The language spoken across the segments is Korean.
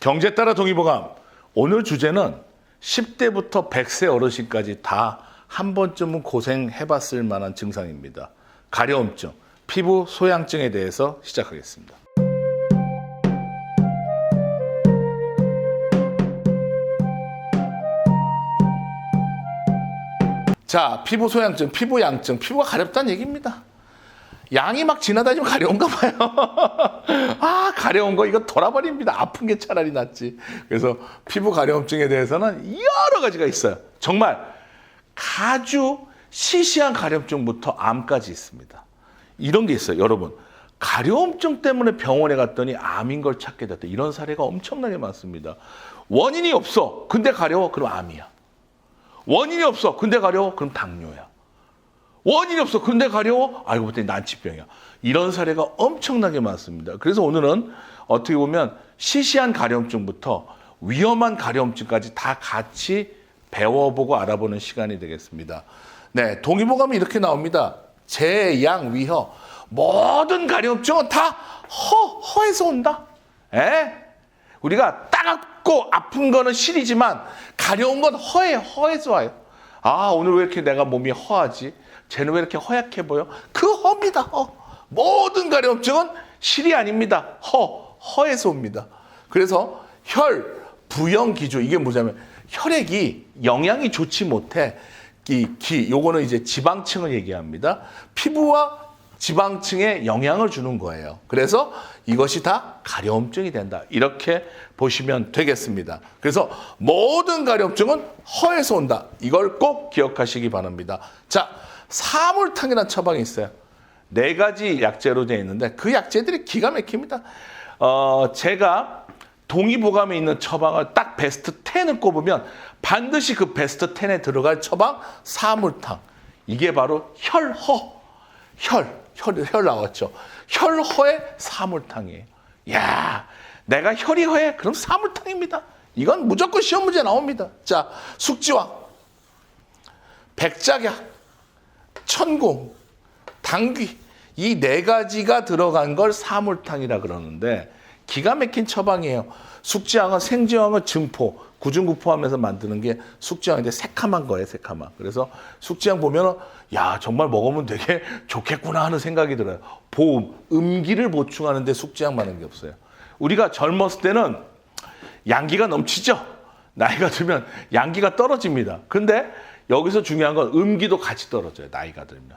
경제 따라 동의보감. 오늘 주제는 10대부터 100세 어르신까지 다 한 번쯤은 고생해봤을 만한 증상입니다. 가려움증, 피부 소양증에 대해서 시작하겠습니다. 자, 피부 소양증, 피부 양증, 피부가 가렵다는 얘기입니다. 양이 막 지나다니면 가려운가 봐요. 아, 가려운 거 이거 돌아버립니다. 아픈 게 차라리 낫지. 그래서 피부 가려움증에 대해서는 여러 가지가 있어요. 정말 아주 시시한 가려움증부터 암까지 있습니다. 이런 게 있어요. 여러분, 가려움증 때문에 병원에 갔더니 암인 걸 찾게 됐다. 이런 사례가 엄청나게 많습니다. 원인이 없어. 근데 가려워. 그럼 암이야. 원인이 없어. 근데 가려워. 그럼 당뇨야. 원인이 없어. 근데 가려워. 알고 봤더니 난치병이야. 이런 사례가 엄청나게 많습니다. 그래서 오늘은 어떻게 보면 시시한 가려움증부터 위험한 가려움증까지 다 같이 배워보고 알아보는 시간이 되겠습니다. 네, 동의보감이 이렇게 나옵니다. 재, 양, 위허. 모든 가려움증은 다 허에서 온다. 우리가 따갑고 아픈 거는 실이지만 가려운 건 허에서 와요. 아, 오늘 왜 이렇게 내가 몸이 허하지? 쟤는 왜 이렇게 허약해 보여? 그 허입니다. 허. 모든 가려움증은 실이 아닙니다. 허에서 옵니다. 그래서 혈, 부영, 기조. 이게 뭐냐면 혈액이 영양이 좋지 못해. 요거는 이제 지방층을 얘기합니다. 피부와 지방층에 영향을 주는 거예요. 그래서 이것이 다 가려움증이 된다. 이렇게 보시면 되겠습니다. 그래서 모든 가려움증은 허에서 온다. 이걸 꼭 기억하시기 바랍니다. 자, 사물탕이라는 처방이 있어요. 4가지 약재로 되어 있는데 그 약재들이 기가 막힙니다. 제가 동의보감에 있는 처방을 딱 베스트 10을 꼽으면 반드시 그 베스트 10에 들어갈 처방 사물탕. 이게 바로 혈 나왔죠. 혈허의 사물탕이에요. 야, 내가 혈이 허해? 그럼 사물탕입니다. 이건 무조건 시험 문제 나옵니다. 자, 숙지왕, 백작약, 천공, 당귀. 이 4가지가 들어간 걸 사물탕이라 그러는데 기가 막힌 처방이에요. 숙지왕은 생지왕은 증포, 구중구 포함해서 만드는 게 숙지왕인데 새카만 거예요, 새카만. 그래서 숙지왕 보면은 야, 정말 먹으면 되게 좋겠구나 하는 생각이 들어요. 보음, 음기를 보충하는데 숙지왕 많은 게 없어요. 우리가 젊었을 때는 양기가 넘치죠. 나이가 들면 양기가 떨어집니다. 근데 여기서 중요한 건 음기도 같이 떨어져요, 나이가 들면.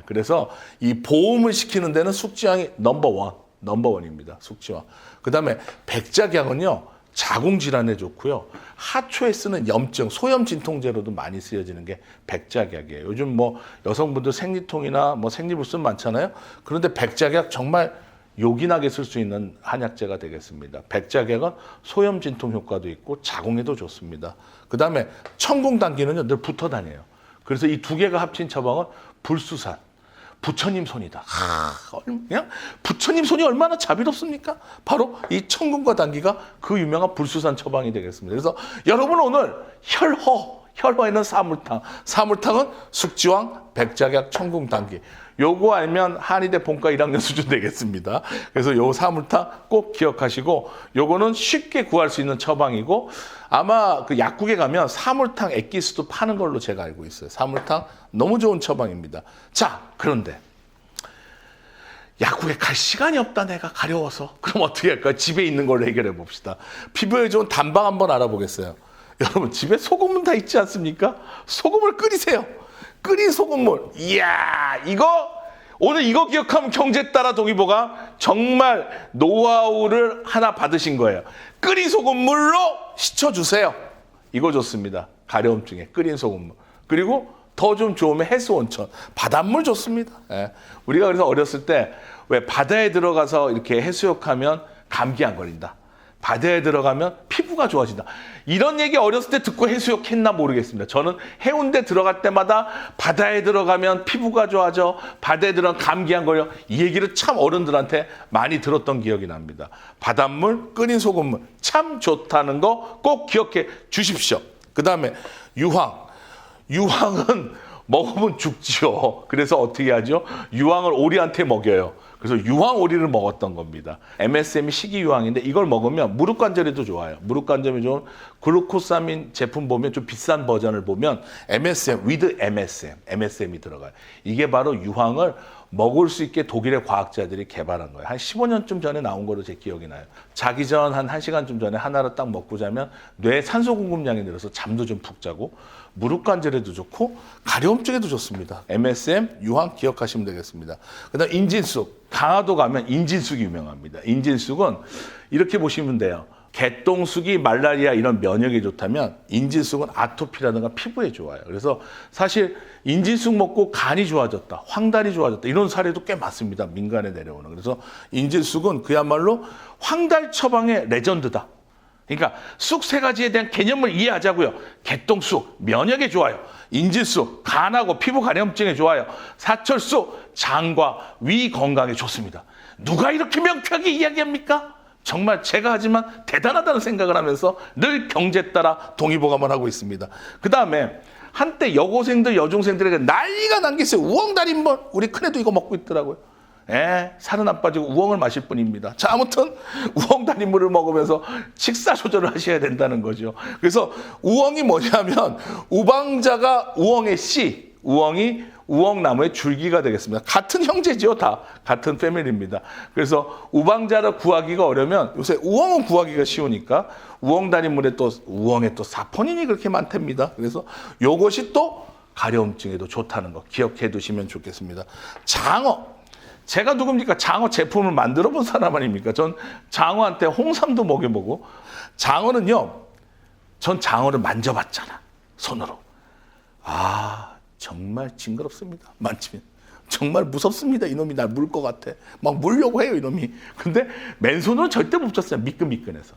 그래서 이 보음을 시키는 데는 숙지왕이 넘버원입니다. 숙지왕. 그 다음에 백작약은요, 자궁질환에 좋고요. 하초에 쓰는 염증, 소염 진통제로도 많이 쓰여지는 게 백작약이에요. 요즘 뭐 여성분들 생리통이나 뭐 생리불순 많잖아요. 그런데 백작약 정말 요긴하게 쓸 수 있는 한약재가 되겠습니다. 백작약은 소염 진통 효과도 있고 자궁에도 좋습니다. 그 다음에 천궁당귀는요, 늘 붙어 다녀요. 그래서 이 2개가 합친 처방은 불수산. 부처님 손이다. 그냥 부처님 손이 얼마나 자비롭습니까? 바로 이 천궁과 당귀가 그 유명한 불수산 처방이 되겠습니다. 그래서 여러분 오늘 혈허에는 사물탕은 숙지왕, 백작약, 천궁, 당귀. 요거 알면 한의대 본과 1학년 수준 되겠습니다. 그래서 요 사물탕 꼭 기억하시고 요거는 쉽게 구할 수 있는 처방이고 아마 그 약국에 가면 사물탕 액기스도 파는 걸로 제가 알고 있어요. 사물탕 너무 좋은 처방입니다. 자, 그런데 약국에 갈 시간이 없다, 내가 가려워서. 그럼 어떻게 할까요? 집에 있는 걸로 해결해 봅시다. 피부에 좋은 단방 한번 알아보겠어요. 여러분, 집에 소금은 다 있지 않습니까? 소금을 끓이세요. 끓인 소금물. 이야, 오늘 이거 기억하면 경제 따라 동의보감 정말 노하우를 하나 받으신 거예요. 끓인 소금물로 씻어주세요. 이거 좋습니다. 가려움증에 끓인 소금물. 그리고 더 좀 좋으면 해수온천. 바닷물 좋습니다. 우리가 그래서 어렸을 때 왜 바다에 들어가서 이렇게 해수욕하면 감기 안 걸린다. 바다에 들어가면 피부가 좋아진다. 이런 얘기 어렸을 때 듣고 해수욕했나 모르겠습니다. 저는 해운대 들어갈 때마다 바다에 들어가면 피부가 좋아져. 바다에 들어가면 감기 안 걸려. 이 얘기를 참 어른들한테 많이 들었던 기억이 납니다. 바닷물, 끓인 소금물 참 좋다는 거 꼭 기억해 주십시오. 그 다음에 유황은 먹으면 죽지요. 그래서 어떻게 하죠? 유황을 오리한테 먹여요. 그래서 유황오리를 먹었던 겁니다. MSM이 식이유황인데 이걸 먹으면 무릎 관절에도 좋아요. 무릎 관절에 좋은 글루코사민 제품 보면 좀 비싼 버전을 보면 MSM, with MSM이 들어가요. 이게 바로 유황을 먹을 수 있게 독일의 과학자들이 개발한 거예요. 한 15년쯤 전에 나온 거로 제 기억이 나요. 자기 전 한 1시간쯤 전에 하나를 딱 먹고 자면 뇌에 산소 공급량이 늘어서 잠도 좀 푹 자고 무릎 관절에도 좋고 가려움증에도 좋습니다. MSM, 유황 기억하시면 되겠습니다. 그다음 인진쑥. 강화도 가면 인진쑥이 유명합니다. 인진쑥은 이렇게 보시면 돼요. 개똥쑥이 말라리아 이런 면역에 좋다면 인진쑥은 아토피라든가 피부에 좋아요. 그래서 사실 인진쑥 먹고 간이 좋아졌다, 황달이 좋아졌다 이런 사례도 꽤 많습니다. 민간에 내려오는. 그래서 인진쑥은 그야말로 황달 처방의 레전드다. 그러니까 쑥 세 가지에 대한 개념을 이해하자고요. 개똥쑥 면역에 좋아요. 인진쑥 간하고 피부 가려움증에 좋아요. 사철쑥 장과 위 건강에 좋습니다. 누가 이렇게 명쾌하게 이야기합니까? 정말 제가 하지만 대단하다는 생각을 하면서 늘 경제 따라 동의보감을 하고 있습니다. 그 다음에 한때 여고생들, 여중생들에게 난리가 난 게 있어요. 우엉달인물. 우리 큰애도 이거 먹고 있더라고요. 살은 안 빠지고 우엉을 마실 뿐입니다. 자, 아무튼 우엉달인물을 먹으면서 식사 조절을 하셔야 된다는 거죠. 그래서 우엉이 뭐냐면 우방자가 우엉의 씨, 우엉이 우엉나무의 줄기가 되겠습니다. 같은 형제죠. 다 같은 패밀리입니다. 그래서 우방자를 구하기가 어려면 요새 우엉은 구하기가 쉬우니까 우엉달인물에 또 우엉에 또 사포닌이 그렇게 많답니다. 그래서 요것이 또 가려움증에도 좋다는 거 기억해 두시면 좋겠습니다. 장어. 제가 누굽니까? 장어 제품을 만들어 본 사람 아닙니까? 전 장어한테 홍삼도 먹여보고 장어는요. 전 장어를 만져봤잖아. 손으로. 정말 징그럽습니다. 만지면. 정말 무섭습니다. 이놈이 날 물 것 같아. 막 물려고 해요, 이놈이. 근데 맨손으로 절대 못 쳤어요. 미끈미끈해서.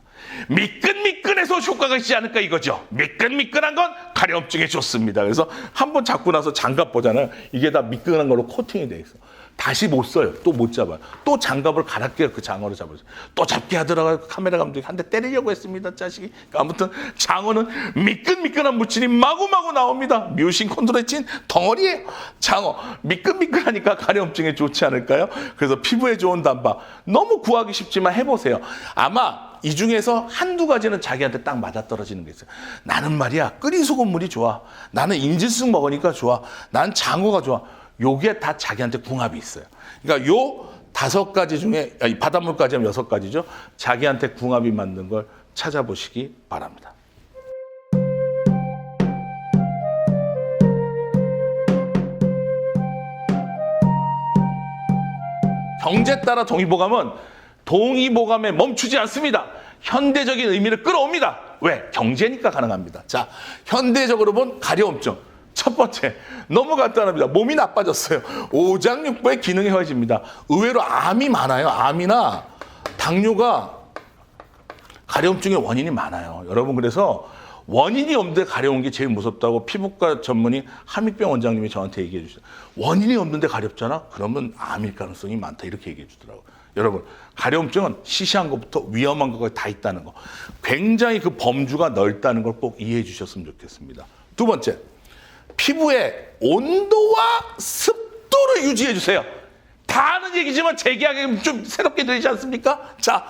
미끈미끈해서 효과가 있지 않을까 이거죠. 미끈미끈한 건 가려움증에 좋습니다. 그래서 한번 잡고 나서 장갑 보잖아요. 이게 다 미끈한 걸로 코팅이 돼 있어. 다시 못 써요. 또 못 잡아요. 또 장갑을 갈아껴요. 그 장어를 잡아서. 또 잡게 하더라고요. 카메라 감독이 한 대 때리려고 했습니다. 자식이. 아무튼 장어는 미끈미끈한 물질이 마구마구 나옵니다. 뮤신 콘드로이친 덩어리예요. 장어. 미끈미끈하니까 가려움증에 좋지 않을까요? 그래서 피부에 좋은 단바. 너무 구하기 쉽지만 해보세요. 아마 이 중에서 한두 가지는 자기한테 딱 맞아떨어지는 게 있어요. 나는 말이야 끓인 소금물이 좋아. 나는 인진쑥 먹으니까 좋아. 난 장어가 좋아. 요게 다 자기한테 궁합이 있어요. 그러니까 요 5가지 중에 바닷물까지 하면 6가지죠. 자기한테 궁합이 맞는 걸 찾아보시기 바랍니다. 경제 따라 동의보감은 동의보감에 멈추지 않습니다. 현대적인 의미를 끌어옵니다. 왜? 경제니까 가능합니다. 자, 현대적으로 본 가려움증. 첫 번째, 너무 간단합니다. 몸이 나빠졌어요. 오장육부의 기능이 허해집니다. 의외로 암이 많아요. 암이나 당뇨가 가려움증의 원인이 많아요. 여러분, 그래서 원인이 없는데 가려운 게 제일 무섭다고 피부과 전문의 함익병 원장님이 저한테 얘기해 주셨어요. 원인이 없는데 가렵잖아? 그러면 암일 가능성이 많다. 이렇게 얘기해 주더라고요. 여러분, 가려움증은 시시한 것부터 위험한 것까지 다 있다는 거. 굉장히 그 범주가 넓다는 걸 꼭 이해해 주셨으면 좋겠습니다. 두 번째, 피부의 온도와 습도를 유지해 주세요. 다 아는 얘기지만 재기하기 좀 새롭게 들리지 않습니까? 자,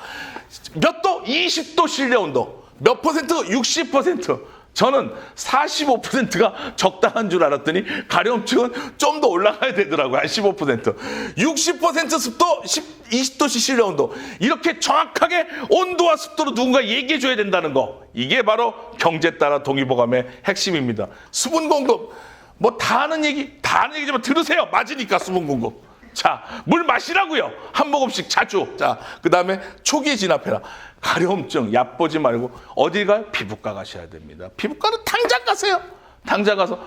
몇 도? 20도 실내 온도. 몇 퍼센트? 60%. 저는 45%가 적당한 줄 알았더니 가려움증은 좀 더 올라가야 되더라고요. 한 15%. 60% 습도, 20도씨 실내 온도. 이렇게 정확하게 온도와 습도로 누군가 얘기해 줘야 된다는 거. 이게 바로 경제 따라 동의보감의 핵심입니다. 수분 공급. 뭐 다 아는 얘기지만 들으세요. 맞으니까 수분 공급. 자, 물 마시라고요. 한 모금씩 자주. 자, 그 다음에 초기에 진압해라. 가려움증 얕보지 말고 어디 가요? 피부과 가셔야 됩니다. 피부과는 당장 가세요. 당장 가서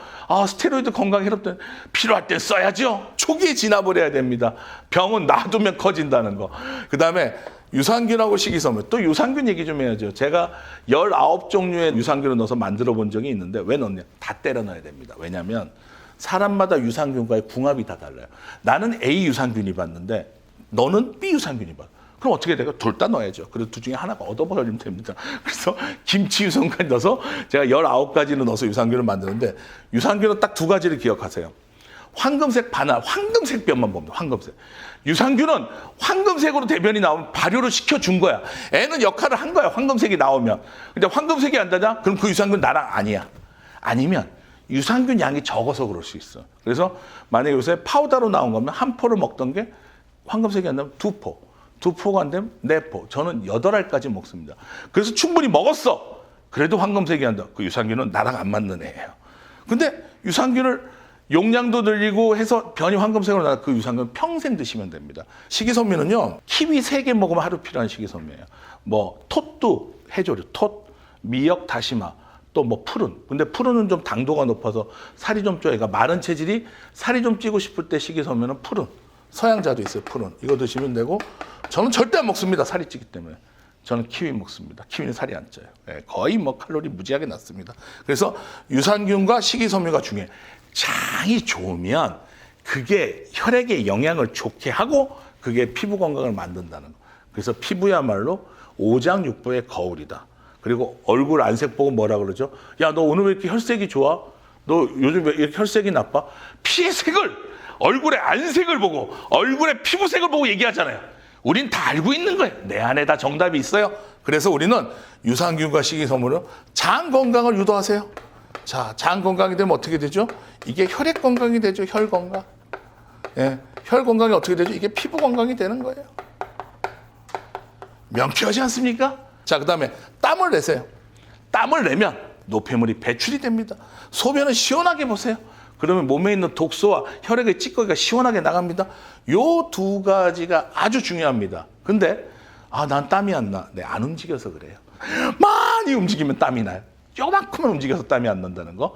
스테로이드 건강 해롭다. 필요할 때 써야죠. 초기에 진압을 해야 됩니다. 병은 놔두면 커진다는 거. 그 다음에 유산균하고 식이섬유. 또 유산균 얘기 좀 해야죠. 제가 19종류의 유산균을 넣어서 만들어 본 적이 있는데 왜 넣냐? 다 때려 넣어야 됩니다. 왜냐하면 사람마다 유산균과의 궁합이 다 달라요. 나는 A 유산균이 받는데 너는 B 유산균이 받아. 그럼 어떻게 돼요? 둘 다 넣어야죠. 그래서 둘 중에 하나가 얻어버리면 됩니다. 그래서 김치 유산균 넣어서 제가 19가지를 넣어서 유산균을 만드는데 유산균은 딱 2가지를 기억하세요. 황금색 바나, 황금색 변만 봅니다. 황금색. 유산균은 황금색으로 대변이 나오면 발효를 시켜준 거야. 애는 역할을 한 거야. 황금색이 나오면. 근데 황금색이 안 나냐? 그럼 그 유산균 나랑 아니야. 아니면 유산균 양이 적어서 그럴 수 있어. 그래서 만약에 요새 파우더로 나온 거면 한 포를 먹던 게 황금색이 안 나면 두 포. 두 포가 안 되면 네 포. 저는 8알까지 먹습니다. 그래서 충분히 먹었어. 그래도 황금색이 안 나. 그 유산균은 나랑 안 맞는 애예요. 근데 유산균을 용량도 늘리고 해서 변이 황금색으로 나면 그 유산균 평생 드시면 됩니다. 식이섬유는요, 키위 3개 먹으면 하루 필요한 식이섬유예요. 뭐 톳도 해조류, 톳, 미역, 다시마, 또 뭐 푸른. 근데 푸른은 좀 당도가 높아서 살이 좀 쪄. 그러니까 마른 체질이 살이 좀 찌고 싶을 때 식이섬유는 푸른. 서양자도 있어요, 푸른. 이거 드시면 되고, 저는 절대 안 먹습니다. 살이 찌기 때문에. 저는 키위 먹습니다. 키위는 살이 안 쪄요. 거의 뭐 칼로리 무지하게 낮습니다. 그래서 유산균과 식이섬유가 중요해. 장이 좋으면 그게 혈액에 영향을 좋게 하고 그게 피부 건강을 만든다는 거. 그래서 피부야말로 오장육부의 거울이다. 그리고 얼굴 안색 보고 뭐라 그러죠? 야, 너 오늘 왜 이렇게 혈색이 좋아? 너 요즘 왜 이렇게 혈색이 나빠? 피의 색을, 얼굴의 안색을 보고, 얼굴의 피부색을 보고 얘기하잖아요. 우린 다 알고 있는 거예요. 내 안에 다 정답이 있어요. 그래서 우리는 유산균과 식이섬유로 장 건강을 유도하세요. 자, 장 건강이 되면 어떻게 되죠? 이게 혈액 건강이 되죠. 혈 건강. 예, 혈 건강이 어떻게 되죠? 이게 피부 건강이 되는 거예요. 명쾌하지 않습니까? 자, 그 다음에 땀을 내세요. 땀을 내면 노폐물이 배출이 됩니다. 소변은 시원하게 보세요. 그러면 몸에 있는 독소와 혈액의 찌꺼기가 시원하게 나갑니다. 요 2가지가 아주 중요합니다. 근데 난 땀이 안 나. 네, 안 움직여서 그래요. 많이 움직이면 땀이 나요. 요만큼만 움직여서 땀이 안 난다는 거.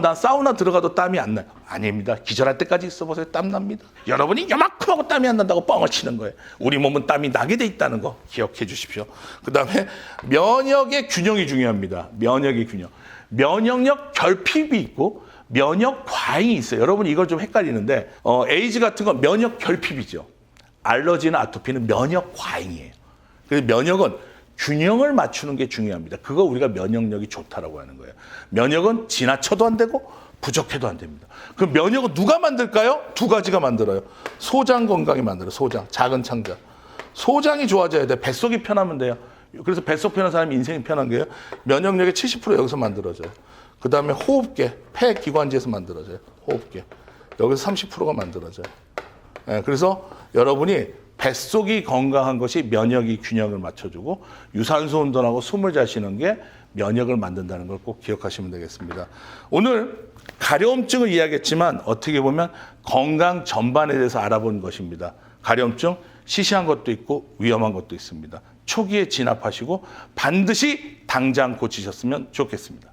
난 사우나 들어가도 땀이 안 나요. 아닙니다. 기절할 때까지 있어보세요. 땀 납니다. 여러분이 요만큼 하고 땀이 안 난다고 뻥을 치는 거예요. 우리 몸은 땀이 나게 돼 있다는 거 기억해 주십시오. 그 다음에 면역의 균형이 중요합니다. 면역의 균형. 면역력 결핍이 있고 면역 과잉이 있어요. 여러분 이걸 좀 헷갈리는데 에이즈 같은 건 면역 결핍이죠. 알러지나 아토피는 면역 과잉이에요. 그래서 면역은 균형을 맞추는 게 중요합니다. 그거 우리가 면역력이 좋다라고 하는 거예요. 면역은 지나쳐도 안 되고 부족해도 안 됩니다. 그럼 면역은 누가 만들까요? 2가지가 만들어요. 소장 건강이 만들어요. 소장, 작은 창자. 소장이 좋아져야 돼. 뱃속이 편하면 돼요. 그래서 뱃속 편한 사람이 인생이 편한 게요. 면역력의 70% 여기서 만들어져요. 그 다음에 호흡계, 폐 기관지에서 만들어져요. 호흡계. 여기서 30%가 만들어져요. 그래서 여러분이 뱃속이 건강한 것이 면역이 균형을 맞춰주고 유산소 운동하고 숨을 잘 쉬는 게 면역을 만든다는 걸 꼭 기억하시면 되겠습니다. 오늘 가려움증을 이야기했지만 어떻게 보면 건강 전반에 대해서 알아본 것입니다. 가려움증 시시한 것도 있고 위험한 것도 있습니다. 초기에 진압하시고 반드시 당장 고치셨으면 좋겠습니다.